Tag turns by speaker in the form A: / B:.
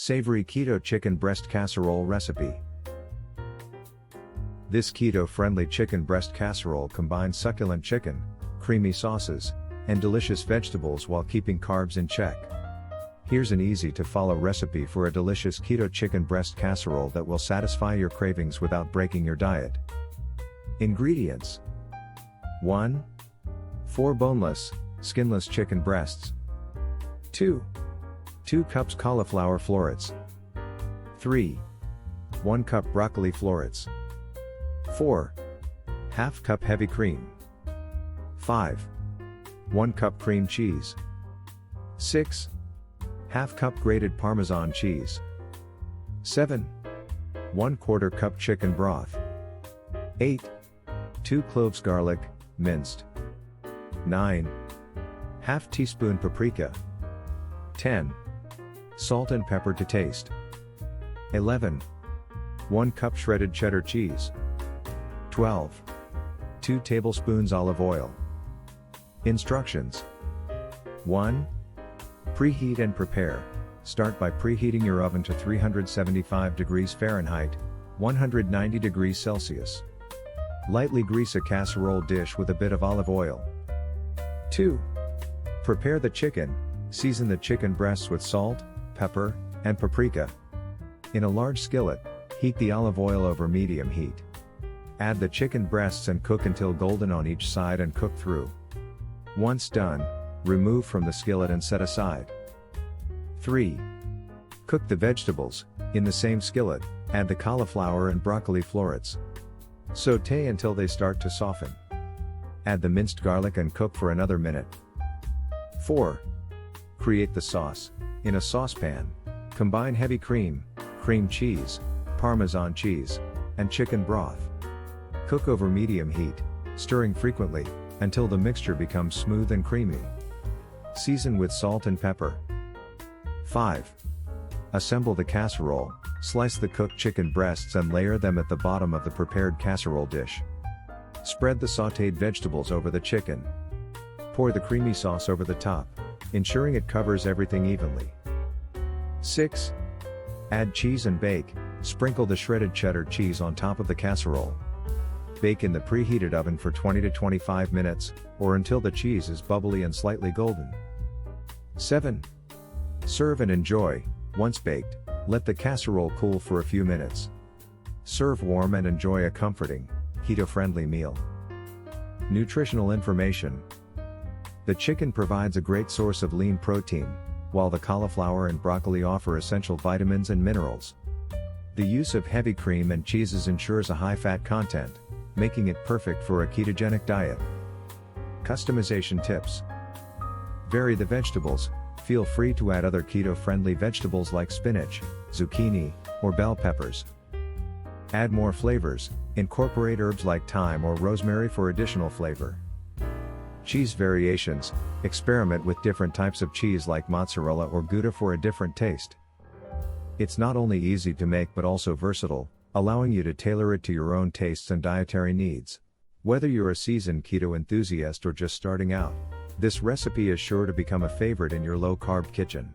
A: Savory Keto Chicken Breast Casserole Recipe. This keto-friendly chicken breast casserole combines succulent chicken, creamy sauces, and delicious vegetables while keeping carbs in check. Here's an easy-to-follow recipe for a delicious keto chicken breast casserole that will satisfy your cravings without breaking your diet. Ingredients: 1. 4 boneless, skinless chicken breasts. 2. 2 cups cauliflower florets. 3. 1 cup broccoli florets. 4. Half cup heavy cream. 5. 1 cup cream cheese. 6. Half cup grated Parmesan cheese. 7. 1/4 cup chicken broth. 8. 2 cloves garlic, minced. 9. Half teaspoon paprika. 10. Salt and pepper to taste. 11. 1 cup shredded cheddar cheese. 12. 2 tablespoons olive oil. Instructions: 1. Preheat and prepare. Start by preheating your oven to 375 degrees Fahrenheit, 190 degrees Celsius. Lightly grease a casserole dish with a bit of olive oil. 2. Prepare the chicken. Season the chicken breasts with salt, pepper, and paprika. In a large skillet, heat the olive oil over medium heat. Add the chicken breasts and cook until golden on each side and cook through. Once done, remove from the skillet and set aside. 3. Cook the vegetables. In the same skillet, add the cauliflower and broccoli florets. Sauté until they start to soften. Add the minced garlic and cook for another minute. 4. Create the sauce. In a saucepan, combine heavy cream, cream cheese, Parmesan cheese, and chicken broth. Cook over medium heat, stirring frequently, until the mixture becomes smooth and creamy. Season with salt and pepper. 5. Assemble the casserole. Slice the cooked chicken breasts and layer them at the bottom of the prepared casserole dish. Spread the sautéed vegetables over the chicken. Pour the creamy sauce over the top, ensuring it covers everything evenly. 6. Add cheese and bake. Sprinkle the shredded cheddar cheese on top of the casserole. Bake in the preheated oven for 20 to 25 minutes, or until the cheese is bubbly and slightly golden. 7. Serve and enjoy. Once baked, let the casserole cool for a few minutes. Serve warm and enjoy a comforting, keto-friendly meal. Nutritional information: the chicken provides a great source of lean protein, while the cauliflower and broccoli offer essential vitamins and minerals. The use of heavy cream and cheeses ensures a high fat content, making it perfect for a ketogenic diet. Customization tips: vary the vegetables. Feel free to add other keto-friendly vegetables like spinach, zucchini, or bell peppers. Add more flavors. Incorporate herbs like thyme or rosemary for additional flavor. Cheese variations: experiment with different types of cheese like mozzarella or Gouda for a different taste. It's not only easy to make but also versatile, allowing you to tailor it to your own tastes and dietary needs. Whether you're a seasoned keto enthusiast or just starting out, this recipe is sure to become a favorite in your low-carb kitchen.